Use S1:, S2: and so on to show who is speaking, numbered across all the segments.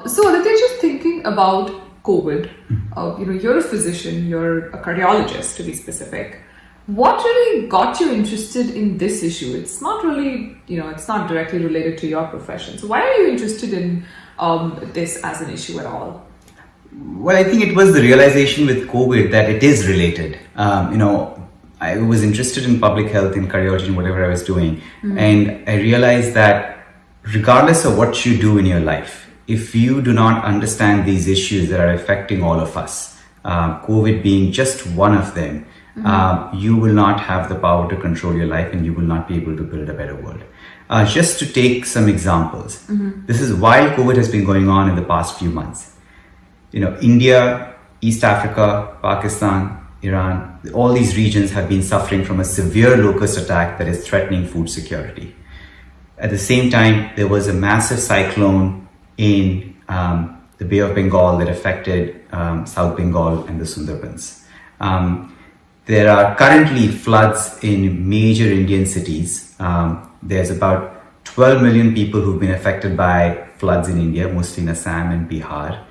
S1: So Aditya, just thinking about COVID, you're a physician, you're a cardiologist to be specific. What really got you interested in this issue? It's not really, it's not directly related to your profession. So why are you interested in this as an issue at all?
S2: Well, I think it was the realization with COVID that it is related. I was interested in public health, in cardiology, and whatever I was doing. And I realized that regardless of what you do in your life, if you do not understand these issues that are affecting all of us, COVID being just one of them, you will not have the power to control your life and you will not be able to build a better world. Just to take some examples, this is while COVID has been going on in the past few months. India, East Africa, Pakistan, Iran, all these regions have been suffering from a severe locust attack that is threatening food security. At the same time, there was a massive cyclone in the Bay of Bengal that affected South Bengal and the Sundarbans. There are currently floods in major Indian cities. There's about 12 million people who've been affected by floods in India, mostly in Assam and Bihar.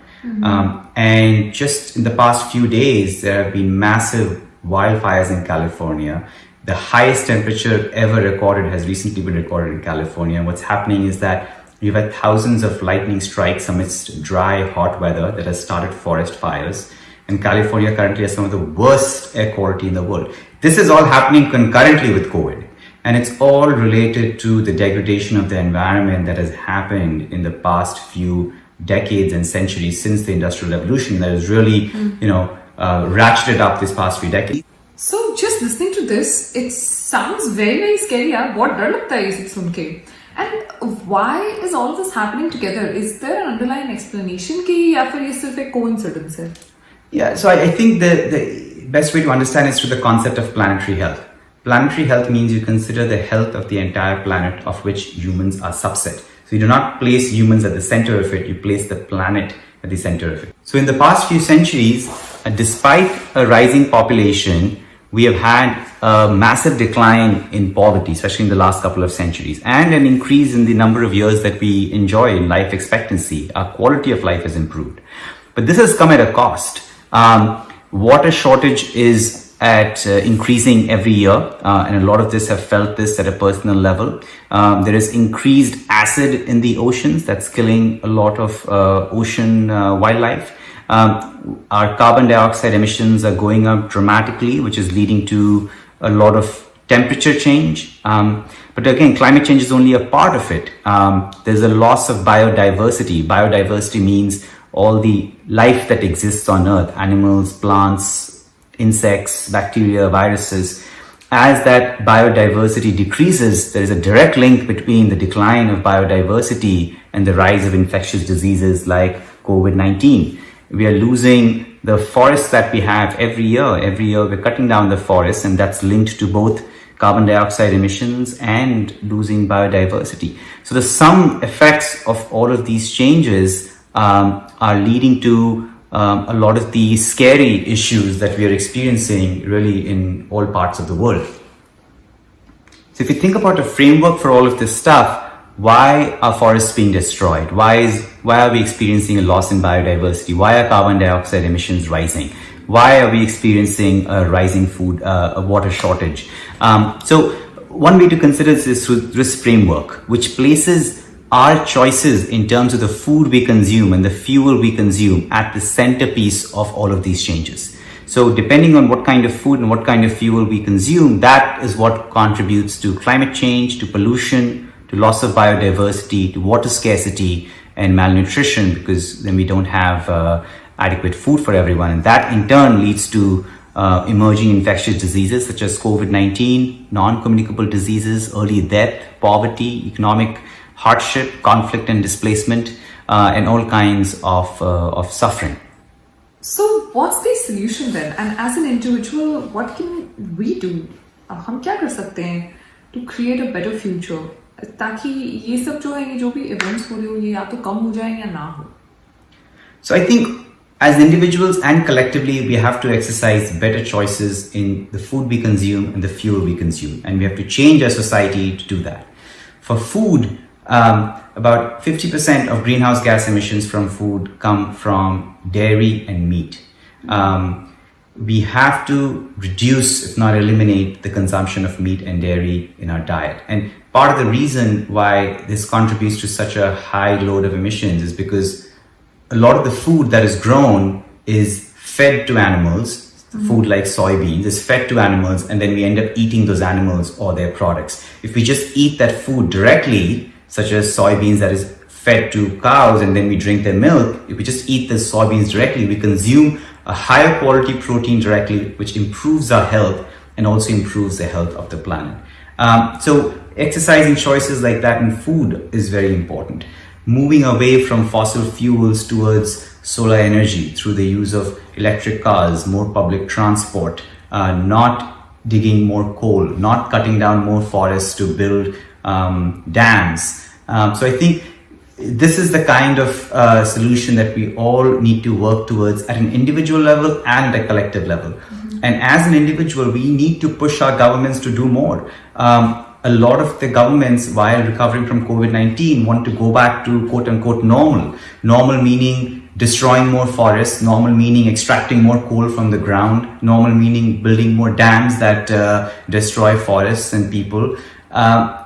S2: And just in the past few days, there have been massive wildfires in California. The highest temperature ever recorded has recently been recorded in California. And what's happening is that you've had thousands of lightning strikes amidst dry, hot weather that has started forest fires. And California currently has some of the worst air quality in the world. This is all happening concurrently with COVID. And it's all related to the degradation of the environment that has happened in the past few decades and centuries since the Industrial Revolution that has really, ratcheted up this past few decades.
S1: So just listening to this, it sounds very, very scary. यार बहुत डर लगता है ये सब सुन के. And why is all of this happening together? Is there an underlying explanation कि या फिर ये सिर्फ एक coincidence है?
S2: Yeah, so I think the best way to understand is through the concept of planetary health. Planetary health means you consider the health of the entire planet, of which humans are subset. So you do not place humans at the center of it, you place the planet at the center of it. So in the past few centuries, despite a rising population, we have had a massive decline in poverty, especially in the last couple of centuries, and an increase in the number of years that we enjoy in life expectancy. Our quality of life has improved. But this has come at a cost. Water shortage is at increasing every year, and a lot of this have felt this at a personal level. There is increased acid in the oceans that's killing a lot of ocean wildlife. Our carbon dioxide emissions are going up dramatically, which is leading to a lot of temperature change. But again, climate change is only a part of it. There's a loss of biodiversity. Biodiversity means all the life that exists on Earth, animals, plants, insects, bacteria, viruses. As that biodiversity decreases, there is a direct link between the decline of biodiversity and the rise of infectious diseases like COVID-19. We are losing the forests that we have every year. Every year we're cutting down the forests, and that's linked to both carbon dioxide emissions and losing biodiversity. So the sum effects of all of these changes are leading to a lot of the scary issues that we are experiencing really in all parts of the world. So if you think about a framework for all of this stuff, why are forests being destroyed? Why are we experiencing a loss in biodiversity? Why are carbon dioxide emissions rising? Why are we experiencing a rising a water shortage? So one way to consider this is through this framework, which places our choices in terms of the food we consume and the fuel we consume at the centerpiece of all of these changes. So depending on what kind of food and what kind of fuel we consume, that is what contributes to climate change, to pollution, to loss of biodiversity, to water scarcity and malnutrition, because then we don't have adequate food for everyone. And that in turn leads to emerging infectious diseases such as COVID-19, non-communicable diseases, early death, poverty, economic hardship, conflict and displacement, and all kinds of suffering.
S1: So what's the solution then? And as an individual, what can we do? हम क्या कर सकते हैं to create a better future? ताकि ये सब जो है ये जो भी events हो रहे हो ये या तो कम हो जाए या ना हो.
S2: So I think as individuals and collectively, we have to exercise better choices in the food we consume and the fuel we consume. And we have to change our society to do that. For food, About 50% of greenhouse gas emissions from food come from dairy and meat. We have to reduce, if not eliminate, the consumption of meat and dairy in our diet. And part of the reason why this contributes to such a high load of emissions is because a lot of the food that is grown is fed to animals. Food like soybeans is fed to animals, and then we end up eating those animals or their products. If we just eat that food directly, such as soybeans that is fed to cows and then we drink their milk, if we just eat the soybeans directly, we consume a higher quality protein directly, which improves our health and also improves the health of the planet. So exercising choices like that in food is very important. Moving away from fossil fuels towards solar energy through the use of electric cars, more public transport, not digging more coal, not cutting down more forests to build dams. So I think this is the kind of solution that we all need to work towards at an individual level and at a collective level. And as an individual, we need to push our governments to do more. A lot of the governments, while recovering from COVID-19, want to go back to quote unquote normal. Normal meaning destroying more forests, normal meaning extracting more coal from the ground, normal meaning building more dams that destroy forests and people.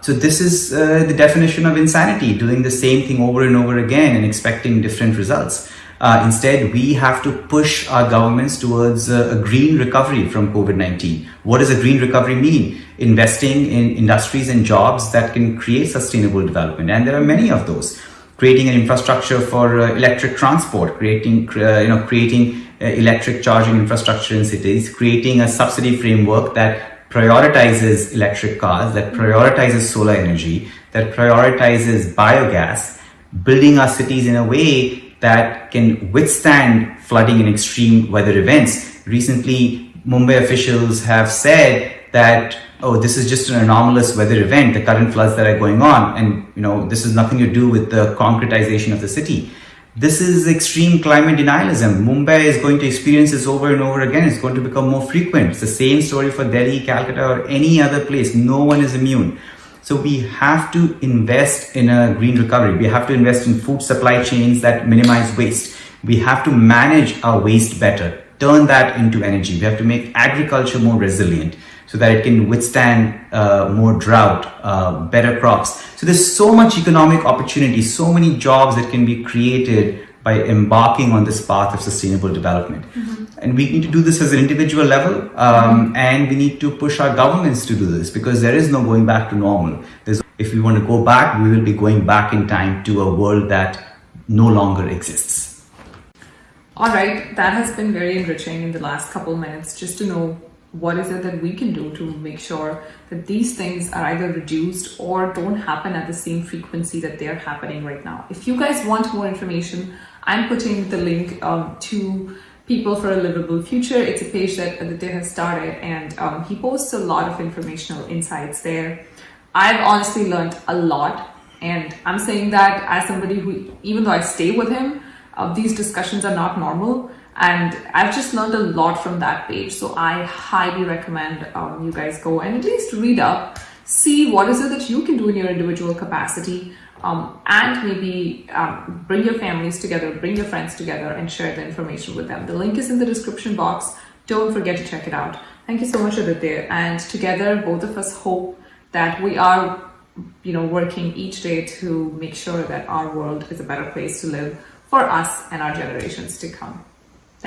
S2: So this is the definition of insanity, doing the same thing over and over again and expecting different results. Instead, we have to push our governments towards a green recovery from COVID-19. What does a green recovery mean? Investing in industries and jobs that can create sustainable development. And there are many of those. Creating an infrastructure for electric transport, creating electric charging infrastructure in cities, creating a subsidy framework that prioritizes electric cars, that prioritizes solar energy, that prioritizes biogas, building our cities in a way that can withstand flooding and extreme weather events. Recently, Mumbai officials have said that, oh, this is just an anomalous weather event, the current floods that are going on, and this has nothing to do with the concretization of the city. This is extreme climate denialism. Mumbai is going to experience this over and over again. It's going to become more frequent. It's the same story for Delhi, Calcutta, or any other place. No one is immune. So we have to invest in a green recovery. We have to invest in food supply chains that minimize waste. We have to manage our waste better, turn that into energy. We have to make agriculture more resilient so that it can withstand more drought, better crops. So there's so much economic opportunity, so many jobs that can be created by embarking on this path of sustainable development. And we need to do this as an individual level, and we need to push our governments to do this, because there is no going back to normal. If we want to go back, we will be going back in time to a world that no longer exists.
S1: All right, that has been very enriching in the last couple of minutes, just to know what is it that we can do to make sure that these things are either reduced or don't happen at the same frequency that they're happening right now. If you guys want more information, I'm putting the link to People for a Livable Future. It's a page that Aditya has started, and he posts a lot of informational insights there. I've honestly learned a lot, and I'm saying that as somebody who, even though I stay with him, these discussions are not normal. And I've just learned a lot from that page. So I highly recommend you guys go and at least read up, see what is it that you can do in your individual capacity, and maybe bring your families together, bring your friends together and share the information with them. The link is in the description box. Don't forget to check it out. Thank you so much, Aditya. And together, both of us hope that we are, working each day to make sure that our world is a better place to live for us and our generations to come.